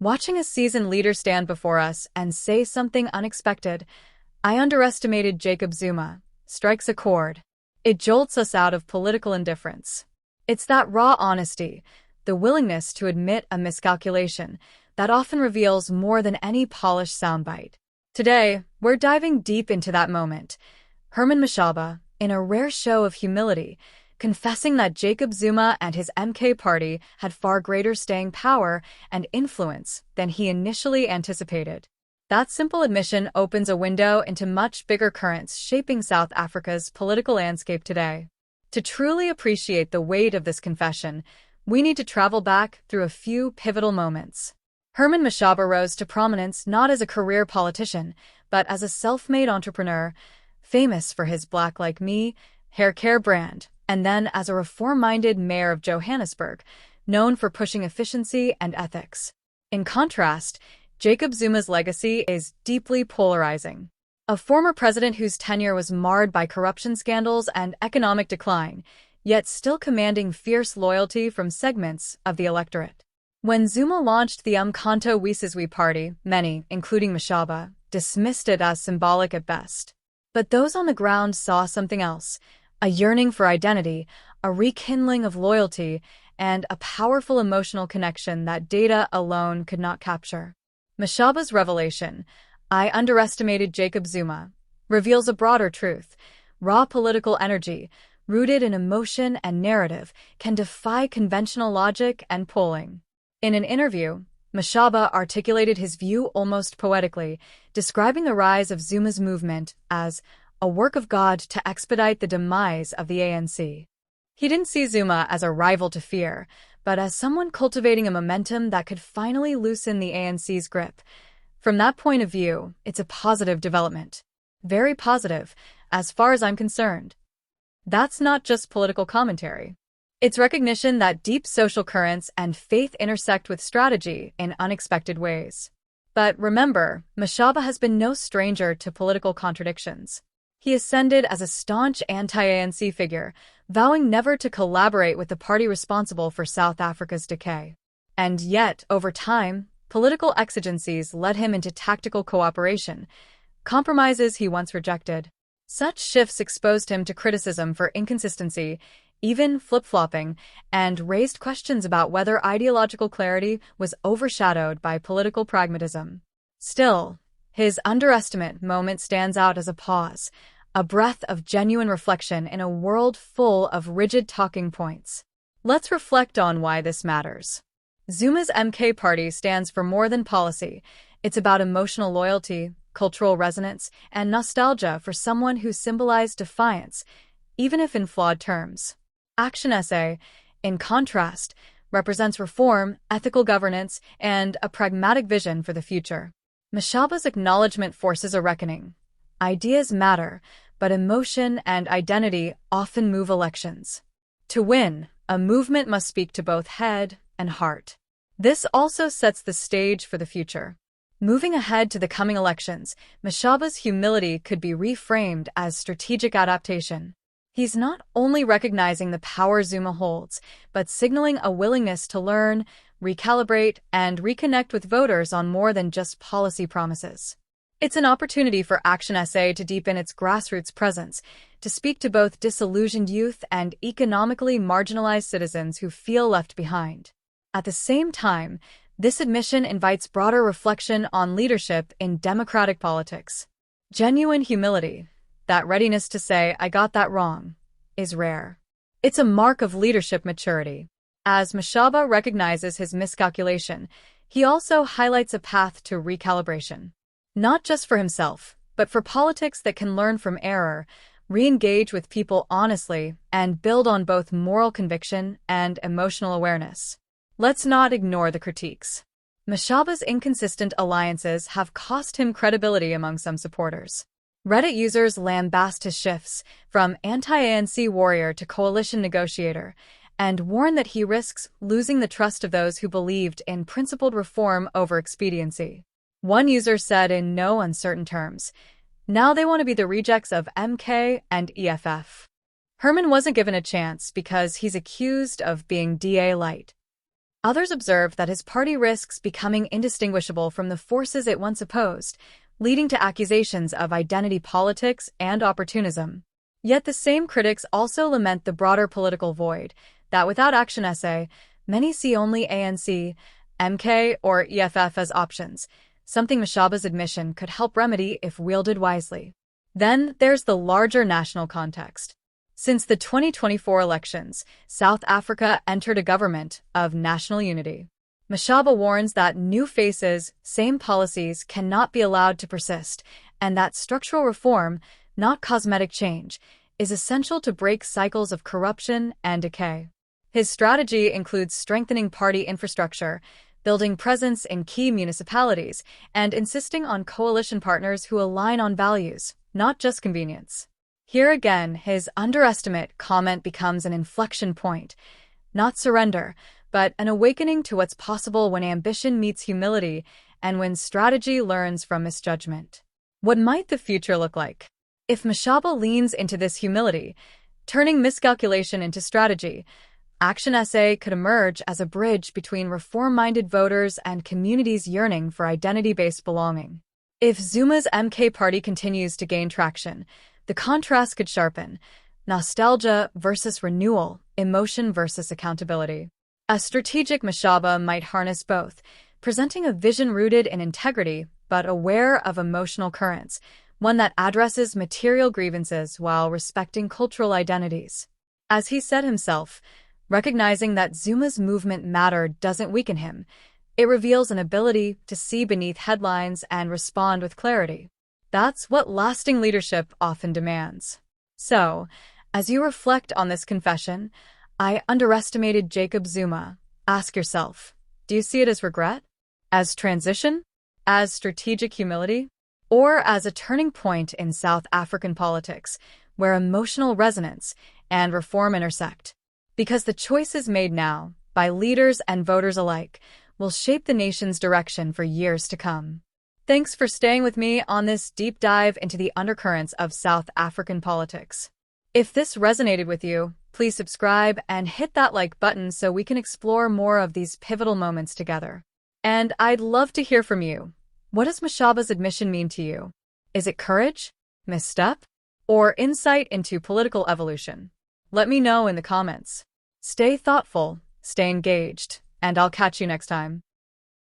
Watching a seasoned leader stand before us and say something unexpected, I underestimated Jacob Zuma, strikes a chord. It jolts us out of political indifference. It's that raw honesty, the willingness to admit a miscalculation, that often reveals more than any polished soundbite. Today, we're diving deep into that moment. Herman Mashaba, in a rare show of humility, confessing that Jacob Zuma and his MK party had far greater staying power and influence than he initially anticipated. That simple admission opens a window into much bigger currents shaping South Africa's political landscape today. To truly appreciate the weight of this confession, we need to travel back through a few pivotal moments. Herman Mashaba rose to prominence not as a career politician, but as a self-made entrepreneur, famous for his Black Like Me hair care brand, and then as a reform-minded mayor of Johannesburg, known for pushing efficiency and ethics. In contrast, Jacob Zuma's legacy is deeply polarizing. A former president whose tenure was marred by corruption scandals and economic decline, yet still commanding fierce loyalty from segments of the electorate. When Zuma launched the Umkhonto weSizwe party, many, including Mashaba, dismissed it as symbolic at best. But those on the ground saw something else, a yearning for identity, a rekindling of loyalty, and a powerful emotional connection that data alone could not capture. Mashaba's revelation, "I underestimated Jacob Zuma," reveals a broader truth. Raw political energy, rooted in emotion and narrative, can defy conventional logic and polling. In an interview, Mashaba articulated his view almost poetically, describing the rise of Zuma's movement as a work of God to expedite the demise of the ANC. He didn't see Zuma as a rival to fear, but as someone cultivating a momentum that could finally loosen the ANC's grip. From that point of view, it's a positive development. Very positive, as far as I'm concerned. That's not just political commentary. It's recognition that deep social currents and faith intersect with strategy in unexpected ways. But remember, Mashaba has been no stranger to political contradictions. He ascended as a staunch anti-ANC figure, vowing never to collaborate with the party responsible for South Africa's decay. And yet, over time, political exigencies led him into tactical cooperation, compromises he once rejected. Such shifts exposed him to criticism for inconsistency, even flip-flopping, and raised questions about whether ideological clarity was overshadowed by political pragmatism. Still, his underestimate moment stands out as a pause, a breath of genuine reflection in a world full of rigid talking points. Let's reflect on why this matters. Zuma's MK party stands for more than policy. It's about emotional loyalty, cultural resonance, and nostalgia for someone who symbolized defiance, even if in flawed terms. ActionSA, in contrast, represents reform, ethical governance, and a pragmatic vision for the future. Mashaba's acknowledgement forces a reckoning. Ideas matter, but emotion and identity often move elections. To win, a movement must speak to both head and heart. This also sets the stage for the future. Moving ahead to the coming elections, Mashaba's humility could be reframed as strategic adaptation. He's not only recognizing the power Zuma holds, but signaling a willingness to learn, recalibrate, and reconnect with voters on more than just policy promises. It's an opportunity for ActionSA to deepen its grassroots presence, to speak to both disillusioned youth and economically marginalized citizens who feel left behind. At the same time, this admission invites broader reflection on leadership in democratic politics. Genuine humility, that readiness to say, "I got that wrong," is rare. It's a mark of leadership maturity. As Mashaba recognizes his miscalculation, he also highlights a path to recalibration. Not just for himself, but for politics that can learn from error, re-engage with people honestly, and build on both moral conviction and emotional awareness. Let's not ignore the critiques. Mashaba's inconsistent alliances have cost him credibility among some supporters. Reddit users lambast his shifts, from anti-ANC warrior to coalition negotiator, and warn that he risks losing the trust of those who believed in principled reform over expediency. One user said in no uncertain terms, "Now they want to be the rejects of MK and EFF." Herman wasn't given a chance because he's accused of being DA light. Others observe that his party risks becoming indistinguishable from the forces it once opposed, leading to accusations of identity politics and opportunism. Yet the same critics also lament the broader political void, that without ActionSA, many see only ANC, MK, or EFF as options, something Mashaba's admission could help remedy if wielded wisely. Then there's the larger national context. Since the 2024 elections, South Africa entered a government of national unity. Mashaba warns that new faces, same policies cannot be allowed to persist, and that structural reform, not cosmetic change, is essential to break cycles of corruption and decay. His strategy includes strengthening party infrastructure, building presence in key municipalities, and insisting on coalition partners who align on values, not just convenience. Here again, his underestimate comment becomes an inflection point, not surrender, but an awakening to what's possible when ambition meets humility and when strategy learns from misjudgment. What might the future look like? If Mashaba leans into this humility, turning miscalculation into strategy, ActionSA could emerge as a bridge between reform-minded voters and communities yearning for identity-based belonging. If Zuma's MK party continues to gain traction, the contrast could sharpen: nostalgia versus renewal, emotion versus accountability. A strategic Mashaba might harness both, presenting a vision rooted in integrity but aware of emotional currents, one that addresses material grievances while respecting cultural identities. As he said himself, recognizing that Zuma's movement matter doesn't weaken him, it reveals an ability to see beneath headlines and respond with clarity. That's what lasting leadership often demands. So, as you reflect on this confession, I underestimated Jacob Zuma. Ask yourself, do you see it as regret? As transition? As strategic humility? Or as a turning point in South African politics, where emotional resonance and reform intersect? Because the choices made now, by leaders and voters alike, will shape the nation's direction for years to come. Thanks for staying with me on this deep dive into the undercurrents of South African politics. If this resonated with you, please subscribe and hit that like button so we can explore more of these pivotal moments together. And I'd love to hear from you. What does Mashaba's admission mean to you? Is it courage, misstep, or insight into political evolution? Let me know in the comments. Stay thoughtful, stay engaged, and I'll catch you next time.